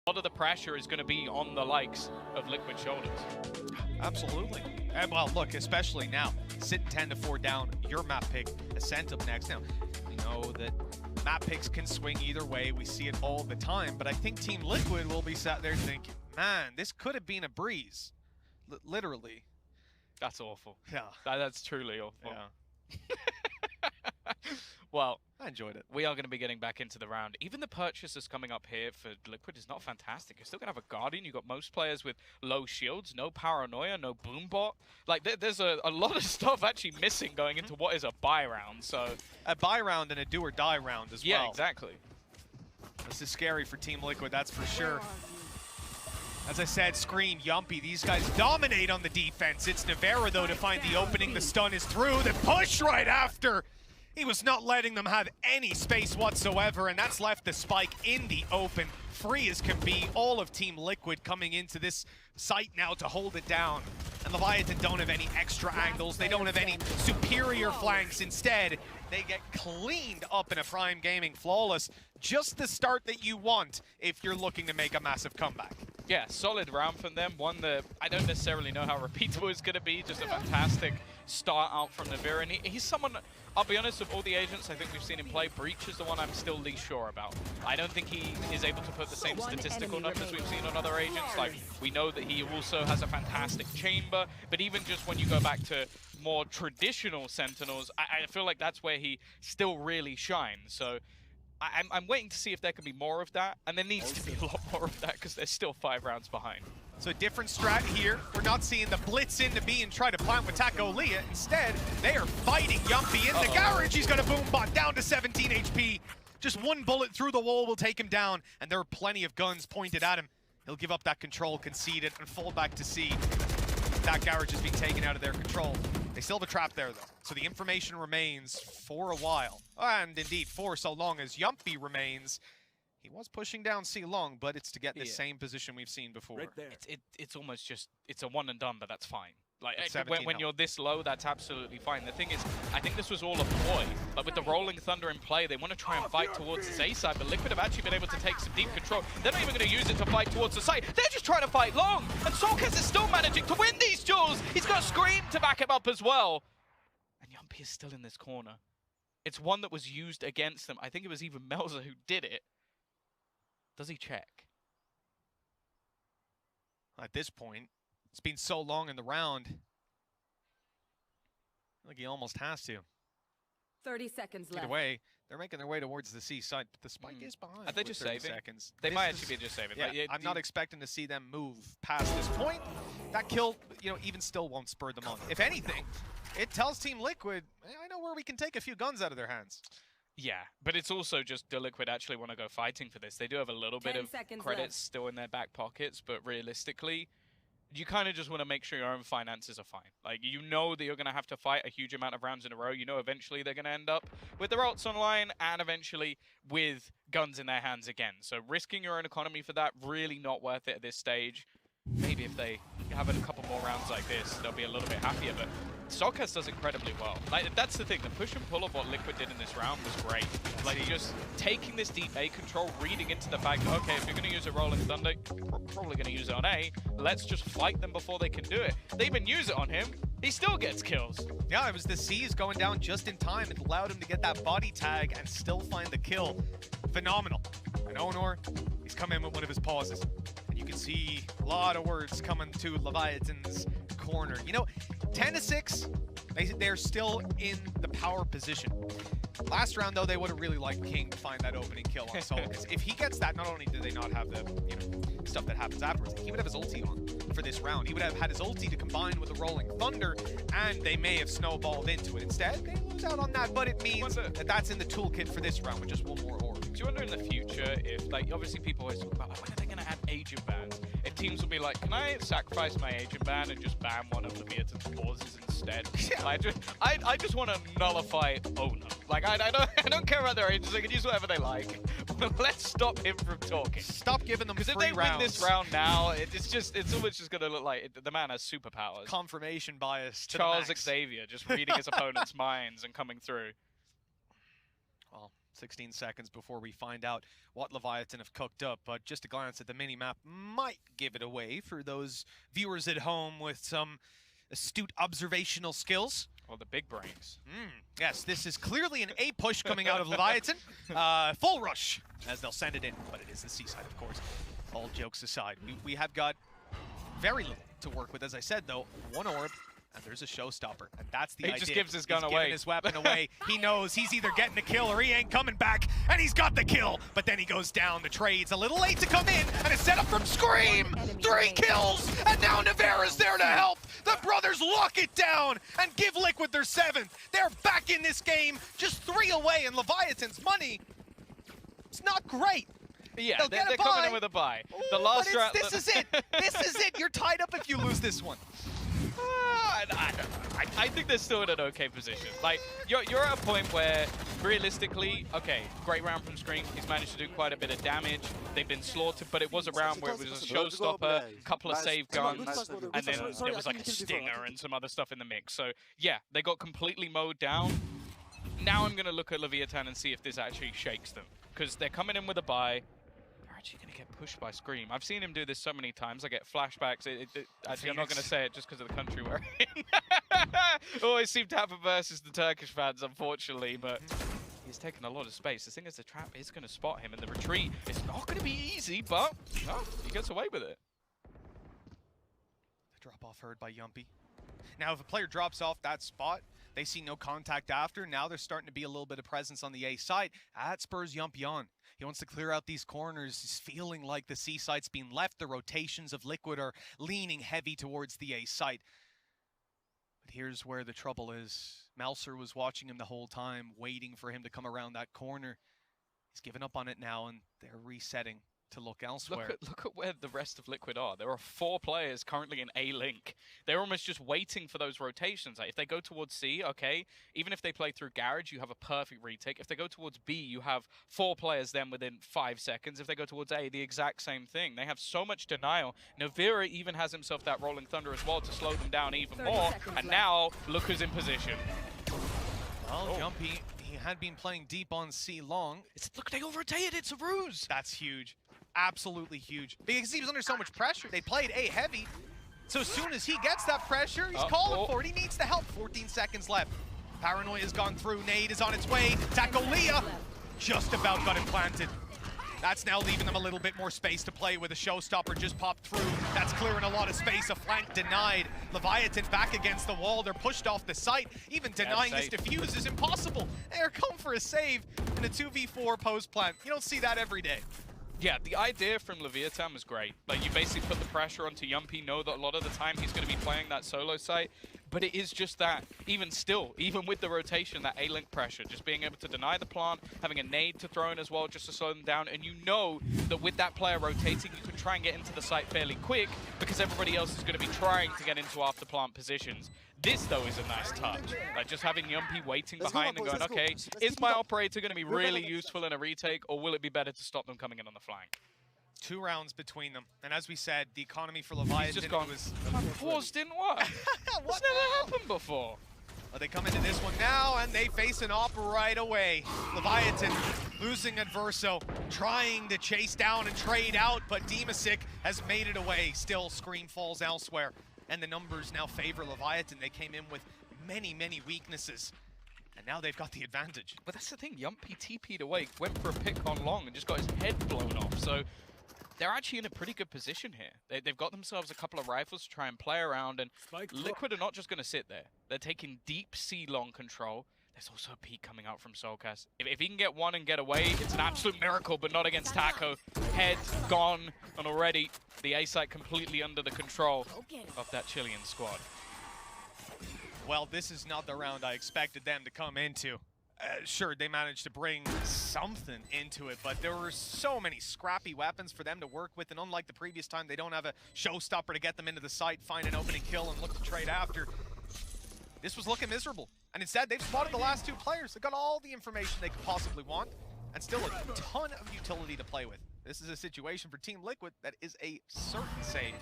A lot of the pressure is going to be on the likes of Liquid shoulders. Absolutely. And well, look, especially now, sitting 10-4 down, your map pick, Ascent up next. Now, we know that map picks can swing either way. We see it all the time, but I think Team Liquid will be sat there thinking, man, this could have been a breeze. Literally. That's awful. Yeah. That's truly awful. Yeah. Well, I enjoyed it. We are going to be getting back into the round. Even the purchases coming up here for Liquid is not fantastic. You're still going to have a Guardian. You've got most players with low shields, no Paranoia, no Boombot. Like, there's a lot of stuff actually missing going into what is a buy round. So a buy round and a do or die round as well. Yeah, exactly. This is scary for Team Liquid, that's for sure. As I said, Screen, Yumpy, these guys dominate on the defense. It's Navarra, though, to find the opening. The stun is through. The push right after. He was not letting them have any space whatsoever, and that's left the spike in the open. Free as can be. All of Team Liquid coming into this site now to hold it down. And Leviatan don't have any extra angles. They don't have any superior flanks. Instead, they get cleaned up in a Prime Gaming flawless. Just the start that you want if you're looking to make a massive comeback. Yeah, solid round from them. One that I don't necessarily know how repeatable it's going to be. Just a fantastic start out from Navira, and he's someone, I'll be honest, of all the agents I think we've seen him play, Breach is the one I'm still least sure about. I don't think he is able to put the same statistical numbers we've seen on other agents. Like, we know that he also has a fantastic chamber, but even just when you go back to more traditional Sentinels, I feel like that's where he still really shines. So I'm waiting to see if there can be more of that, and there needs to be a lot more of that because they're still 5 rounds behind. So a different strat here. We're not seeing the blitz into B and try to plant with Taco Leah. Instead, they are fighting Yumpy in the garage. He's got a boom bot down to 17 HP. Just one bullet through the wall will take him down, and there are plenty of guns pointed at him. He'll give up that control, concede it, and fall back to C. That garage is being taken out of their control. They still have a trap there, though, so the information remains for a while. And indeed, for so long as Yumpy remains. He was pushing down C long, but it's to get the same position we've seen before. Right there. It's almost just, it's a one and done, but that's fine. Like, when you're health. this low, that's absolutely fine. The thing is, I think this was all a ploy. Like, with the Rolling Thunder in play, they want to try and fight towards this A side, but Liquid have actually been able to take some deep control. They're not even going to use it to fight towards the side. They're just trying to fight long, and Solkes is still managing to win these duels. He's got Scream to back him up as well. And Yumpy is still in this corner. It's one that was used against them. I think it was even Melza who did it. Does he check? At this point, it's been so long in the round. I feel like he almost has to. 30 seconds left. Either way, they're making their way towards the C side, but the spike is behind. Are they with just 30 saving? seconds. They This might is- actually be just saving. Yeah, Like, I'm not expecting to see them move past this point. That kill, you know, even still won't spur them on. If anything, it tells Team Liquid, I know where we can take a few guns out of their hands. Yeah, but it's also just the Liquid actually want to go fighting for this. They do have a little bit 10 of seconds credits left. still in their back pockets, but realistically, you kind of just want to make sure your own finances are fine. Like, you know that you're going to have to fight a huge amount of rounds in a row. You know eventually they're going to end up with their ults online and eventually with guns in their hands again. So risking your own economy for that, really not worth it at this stage. Maybe if they have a couple more rounds like this, they'll be a little bit happier, but Solkes does incredibly well. Like, that's the thing, the push and pull of what Liquid did in this round was great. Like, just taking this deep A control, reading into the fact that, okay, if you're going to use a Rolling Thunder, you're probably going to use it on A, let's just fight them before they can do it. They even use it on him, he still gets kills. Yeah, it was the C's going down just in time. It allowed him to get that body tag and still find the kill. Phenomenal. And Onor, he's come in with one of his pauses. And you can see a lot of words coming to Leviatan's corner. You know, 10-6, they're still in the power position. Last round, though, they would have really liked King to find that opening kill on Sol. Because if he gets that, not only do they not have the, you know, stuff that happens afterwards, he would have his ulti on for this round. He would have had his ulti to combine with the Rolling Thunder, and they may have snowballed into it. Instead, they lose out on that, but it means that that's in the toolkit for this round with just one more orb. Do you wonder in the future if, like, obviously people always talk about, like, when are they going to add agent bans? If teams will be like, can I sacrifice my agent ban and just ban one of the Leviatan's pauses instead? Yeah. I just want to nullify Ono. Like, I don't care about their agents, they can use whatever they like. Let's stop him from talking. Stop giving them free Because if they rounds. win this round now, it's almost just going to look like the man has superpowers. Confirmation bias to Charles the max. Xavier just reading his opponent's minds and coming through. Well, 16 seconds before we find out what Leviathan have cooked up, but just a glance at the mini-map might give it away for those viewers at home with some astute observational skills. Well, the big brains. Yes, this is clearly an A push coming out of Leviathan. Full rush, as they'll send it in, but it is the C side, of course. All jokes aside, we have got very little to work with. As I said, though, one orb, and there's a showstopper, and that's the idea. He just gives his gun He's away. giving his weapon away. He knows he's either getting a kill or he ain't coming back, and he's got the kill. But then he goes down. The trade's a little late to come in, and it's set up from Scream. 3 kills, and now Navera's there to help. The brothers lock it down and give Liquid their 7th. They're back in this game, just 3 away, and Leviathan's money, it's not great. Yeah, They'll they're get a coming bye. in with a bye. Ooh, The last but round. this is it. This is it. You're tied up if you lose this one. I think they're still in an okay position. Like, you're at a point where, realistically, okay, great round from Scream. He's managed to do quite a bit of damage. They've been slaughtered, but it was a round where it was a showstopper, a couple of save guns, and then there was like a stinger and some other stuff in the mix. So, yeah, they got completely mowed down. Now I'm going to look at Leviatan and see if this actually shakes them. Because they're coming in with a bye. They're actually going to get pushed by Scream. I've seen him do this so many times. I get flashbacks. Actually, I'm not going to say it just because of the country we're in. Always seem to have a versus the Turkish fans, unfortunately, but he's taken a lot of space. The thing is, the trap is going to spot him in the retreat. It's not going to be easy, but no, he gets away with it. The drop-off heard by Yumpy. Now, if a player drops off that spot, they see no contact after. Now there's starting to be a little bit of presence on the A side. That spurs Yumpy on. He wants to clear out these corners. He's feeling like the C site's being left. The rotations of Liquid are leaning heavy towards the A site. But here's where the trouble is. Melser was watching him the whole time, waiting for him to come around that corner. He's given up on it now, and they're resetting to look elsewhere. Look at where the rest of Liquid are. There are 4 players currently in A link. They're almost just waiting for those rotations. Like if they go towards C, okay, even if they play through Garage, you have a perfect retake. If they go towards B, you have 4 players then within 5 seconds. If they go towards A, the exact same thing. They have so much denial. Navira even has himself that Rolling Thunder as well to slow them down even more. And now, look who's in position. Well, Jumpy, he had been playing deep on C long. Look, they all rotated. It's a ruse. That's huge. Absolutely huge. Because he was under so much pressure. They played A heavy. So as soon as he gets that pressure, he's calling for it. He needs the help. 14 seconds left. Paranoia has gone through. Nade is on its way. Tacolia just about got it planted. That's now leaving them a little bit more space to play with. A showstopper just popped through. That's clearing a lot of space. A flank denied. Leviatan back against the wall. They're pushed off the site. Even denying this defuse is impossible. They're come for a save in a 2v4 post plant. You don't see that every day. Yeah, the idea from Leviatan was great. Like, you basically put the pressure onto Yumpy, know that a lot of the time he's going to be playing that solo site, but it is just that, even still, even with the rotation, that A-link pressure, just being able to deny the plant, having a nade to throw in as well just to slow them down, and you know that with that player rotating, you can try and get into the site fairly quick, because everybody else is going to be trying to get into after plant positions. This, though, is a nice touch. Like, just having Yumpy waiting behind and going, okay, is my operator going to be really useful in a retake, or will it be better to stop them coming in on the flank? 2 rounds between them. And as we said, the economy for Leviathan just gone, was... My pause didn't work. What's never happened before? Well, they come into this one now, and they face an op right away. Leviathan losing Adverso, trying to chase down and trade out, but Dimasic has made it away. Still, Scream falls elsewhere. And the numbers now favor Leviathan. They came in with many, many weaknesses. And now they've got the advantage. But that's the thing, Yumpy TP'd away, went for a pick on long and just got his head blown off. So they're actually in a pretty good position here. They've got themselves a couple of rifles to try and play around, and Liquid are not just going to sit there. They're taking deep C long control. There's also a peek coming out from Soulcast. If he can get one and get away, it's an absolute miracle, but not against Taco. Head gone, and already the A site completely under the control of that Chilean squad. Well, this is not the round I expected them to come into. Sure, they managed to bring something into it, but there were so many scrappy weapons for them to work with, and unlike the previous time, they don't have a showstopper to get them into the site, find an opening kill, and look to trade after. This was looking miserable, and instead, they've spotted the last 2 players. They got all the information they could possibly want, and still a ton of utility to play with. This is a situation for Team Liquid that is a certain save.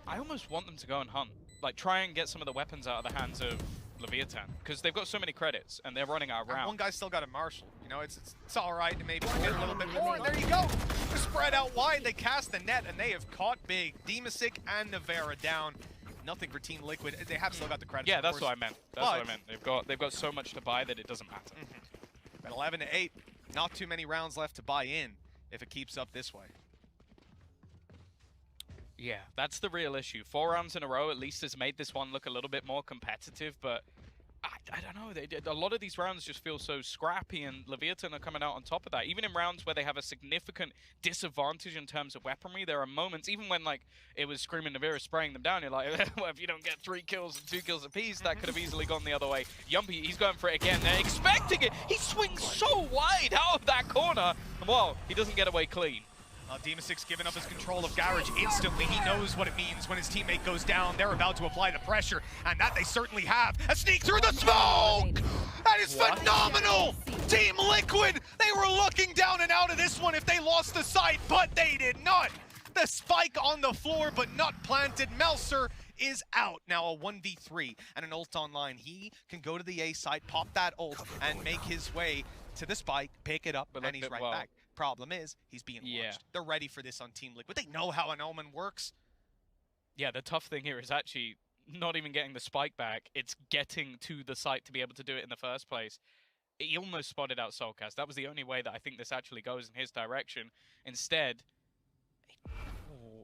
I almost want them to go and hunt. Like, try and get some of the weapons out of the hands of Leviatan, because they've got so many credits, and they're running out of rounds. One guy's still got a Marshall. You know, it's all right to maybe get a little bit more, and there you go. They're spread out wide. They cast the net, and they have caught big. Dimasic and Navera down. Nothing for Team Liquid. They have still got the credits. Yeah, that's what I meant. That's what I meant. They've got so much to buy that it doesn't matter. At 11-8, not too many rounds left to buy in if it keeps up this way. Yeah, that's the real issue. 4 rounds in a row at least has made this one look a little bit more competitive, but I don't know. A lot of these rounds just feel so scrappy, and Leviatan are coming out on top of that. Even in rounds where they have a significant disadvantage in terms of weaponry, there are moments, even when like it was Scream and Navira spraying them down, you're like, well, if you don't get 3 kills and 2 kills apiece, that could have easily gone the other way. Yumpy, he's going for it again. They're expecting it. He swings so wide out of that corner. Well, he doesn't get away clean. Dimasic's given up his control of Garage instantly. He knows what it means when his teammate goes down. They're about to apply the pressure, and that they certainly have. A sneak through the smoke! That is phenomenal! Team Liquid, they were looking down and out of this one if they lost the site, but they did not. The spike on the floor, but not planted. Melser is out. Now a 1v3 and an ult online. He can go to the A side, pop that ult, and make his way to the spike, pick it up, But and look he's at- right well, back. Problem is, he's being Yeah. watched. They're ready for this on Team Liquid. They know how an Omen works. Yeah, the tough thing here is actually not even getting the spike back. It's getting to the site to be able to do it in the first place. He almost spotted out Soulcast. That was the only way that I think this actually goes in his direction. Instead...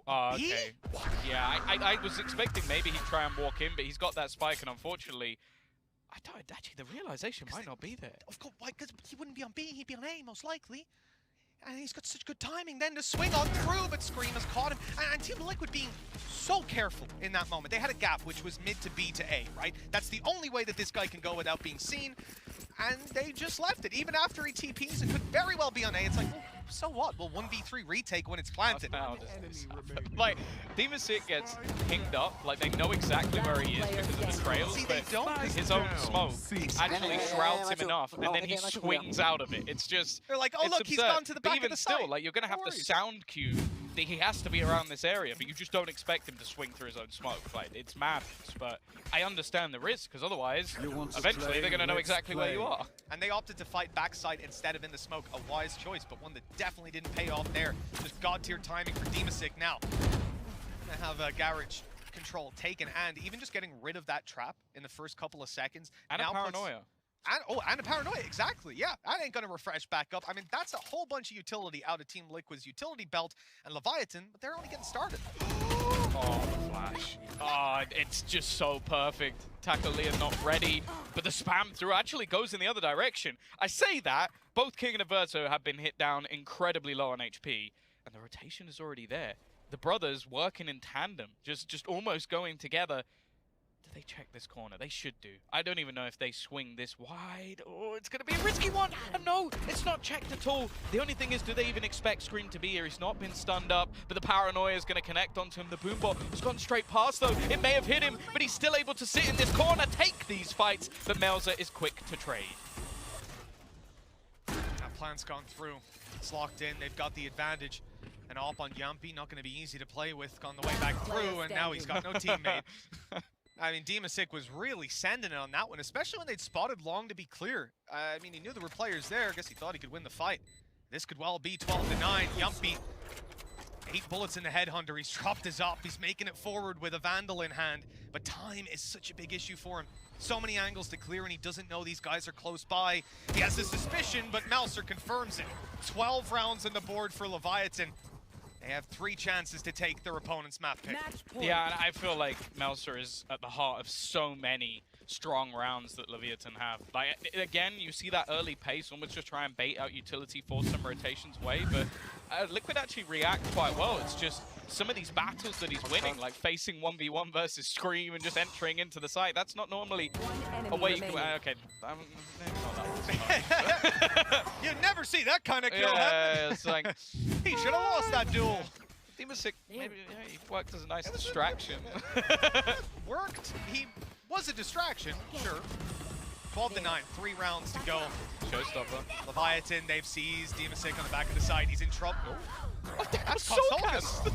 Oh, okay. Yeah, I was expecting maybe he'd try and walk in, but he's got that spike, and unfortunately... I don't... Actually, the realization might not be there. Of course, why? Because he wouldn't be on B, he'd be on A, most likely. And he's got such good timing then to swing on through, but Scream has caught him. And Team Liquid being so careful in that moment. They had a gap, which was mid to B to A, right? That's the only way that this guy can go without being seen. And they just left it. Even after he TPs, it could very well be on A. It's like, well, so what? Well, 1v3 retake when it's planted. Like, Demasik gets pinged up, like they know exactly where he is because of the trails, See, they but don't. his own smoke actually shrouds him enough, and then he swings out of it. It's just... They're like, oh, it's look, he's absurd. gone to the But back even of the still, site. like, you're going to have No the worries. sound cue that he has to be around this area, but you just don't expect him to swing through his own smoke. Like, it's madness, but I understand the risk, because otherwise, eventually they're going to know exactly where you are. And they opted to fight backside instead of in the smoke. A wise choice, but one that definitely didn't pay off there. Just god-tier timing for Demasik now. Gonna have a garage control taken, and even just getting rid of that trap in the first couple of seconds. And now a paranoia. And a paranoia, exactly. Yeah, that ain't gonna refresh back up. I mean, that's a whole bunch of utility out of Team Liquid's utility belt and Leviatan, but they're only getting started. Oh, the flash. Oh, it's just so perfect. Tacklelia not ready, but the spam through actually goes in the other direction. I say that, both King and Averto have been hit down incredibly low on HP, and the rotation is already there. The brothers working in tandem, just almost going together. Do they check this corner? They should do. I don't even know if they swing this wide. Oh, it's going to be a risky one. And no, it's not checked at all. The only thing is, do they even expect Scream to be here? He's not been stunned up, but the paranoia is going to connect onto him. The boombot has gone straight past, though. It may have hit him, but he's still able to sit in this corner, take these fights. But Melza is quick to trade. That plan's gone through. It's locked in. They've got the advantage. And up on Yumpy, not going to be easy to play with on the way back through, and now he's got no teammate. I mean, Demasik was really sending it on that one, especially when they'd spotted long to be clear. I mean, he knew there were players there. I guess he thought he could win the fight. This could well be 12-9. Yumpy, 8 bullets in the headhunter. He's dropped his op. He's making it forward with a Vandal in hand. But time is such a big issue for him. So many angles to clear, and he doesn't know these guys are close by. He has a suspicion, but Mouser confirms it. 12 rounds on the board for Leviatan. They have 3 chances to take their opponent's map pick. Yeah, and I feel like Melser is at the heart of so many strong rounds that Leviatan have. Like, again, you see that early pace, almost just try and bait out utility, force some rotations away, but Liquid actually react quite well. It's just some of these battles that he's winning, like facing 1v1 versus Scream and just entering into the site, that's not normally a way you can... Okay, You never see that kind of kill happen. yeah, it's like... He should have lost that duel. Demasik, maybe he worked as a nice distraction. Worked. He was a distraction, sure. 12-9, 3 rounds to go. Showstopper. Leviatan, they've seized Demasik on the back of the side. He's in trouble. That's Soulcast.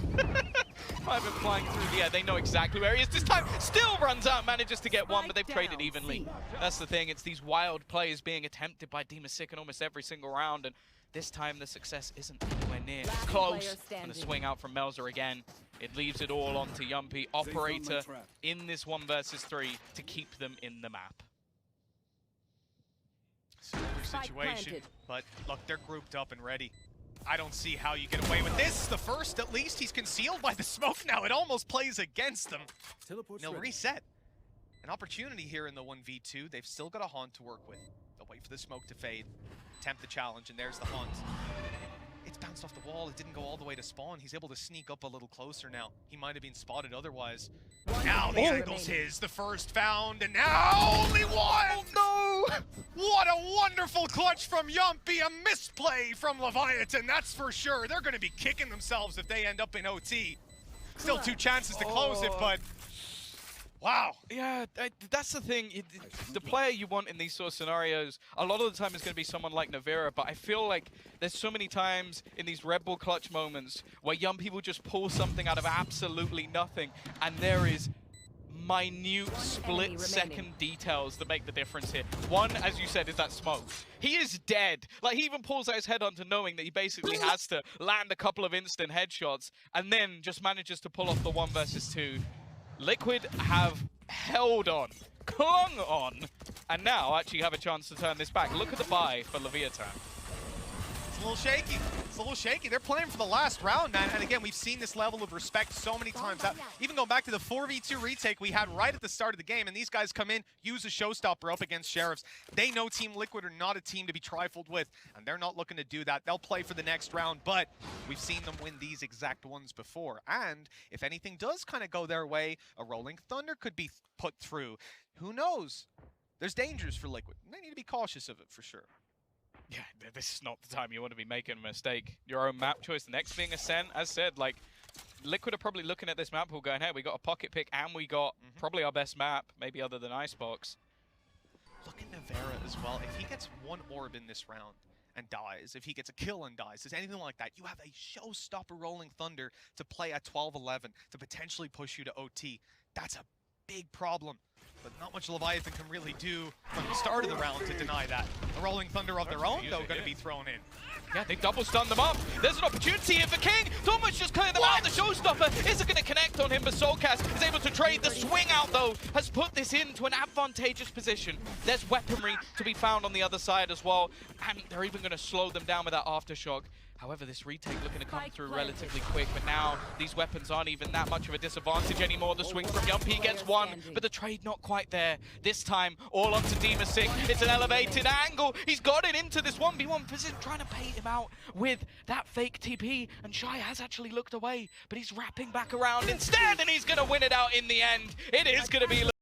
I've been flying through the air. They know exactly where he is. This time, still runs out, manages to get one, but they've traded evenly. That's the thing. It's these wild plays being attempted by Demasik in almost every single round, and this time the success isn't anywhere near. It's close. And the swing out from Melzer again. It leaves it all onto Yumpy, operator in this 1 versus 3 to keep them in the map. Similar situation, but look, they're grouped up and ready. I don't see how you get away with this. The first, at least, he's concealed by the smoke now. It almost plays against them. They'll reset. An opportunity here in the 1v2. They've still got a haunt to work with. They'll wait for the smoke to fade, attempt the challenge, and there's the haunt. It's bounced off the wall. It didn't go all the way to spawn. He's able to sneak up a little closer now. He might have been spotted otherwise. Now the angle's his. The first found, and now only one! Oh, no! What a wonderful clutch from Yumpy. A misplay from Leviatan, that's for sure. They're going to be kicking themselves if they end up in OT. Still 2 chances to close it, but... Wow. Yeah, that's the thing. The player you want in these sort of scenarios, a lot of the time is going to be someone like Navira, but I feel like there's so many times in these Red Bull clutch moments where young people just pull something out of absolutely nothing, and there is minute split-second details that make the difference here. One, as you said, is that smoke. He is dead. Like, he even pulls out his head onto knowing that he basically has to land a couple of instant headshots and then just manages to pull off the 1 versus 2. Liquid have held on, clung on, and now actually have a chance to turn this back. Look at the buy for Leviatan. It's a little shaky. It's a little shaky. They're playing for the last round, man. And again, we've seen this level of respect so many times. Even going back to the 4v2 retake we had right at the start of the game, and these guys come in, use a showstopper up against Sheriffs. They know Team Liquid are not a team to be trifled with, and they're not looking to do that. They'll play for the next round, but we've seen them win these exact ones before. And if anything does kind of go their way, a Rolling Thunder could be put through. Who knows? There's dangers for Liquid. They need to be cautious of it for sure. Yeah, this is not the time you want to be making a mistake. Your own map choice, the next being Ascent, as said, like, Liquid are probably looking at this map pool going, hey, we got a pocket pick and we got probably our best map, maybe other than Icebox. Look at Navera as well. If he gets 1 orb in this round and dies, if he gets a kill and dies, is anything like that, you have a showstopper Rolling Thunder to play at 12-11 to potentially push you to OT. That's a big problem. But not much Leviathan can really do from the start of the round to deny that. A Rolling Thunder of their own, though, going to be thrown in. Yeah, they double stun them up. There's an opportunity here for King to almost just clear them out. The showstopper isn't going to connect on him, but Soulcast is able to trade. The swing out, though, has put this into an advantageous position. There's weaponry to be found on the other side as well, and they're even going to slow them down with that aftershock. However, this retake looking to come through relatively quick, but now these weapons aren't even that much of a disadvantage anymore. The swing from Yumpy gets 1, but the trade not quite there. This time, all onto Demasig. It's an elevated angle. He's got it into this 1v1 position, trying to bait him out with that fake TP, and Shy has actually looked away, but he's wrapping back around instead, and he's going to win it out in the end. It is going to be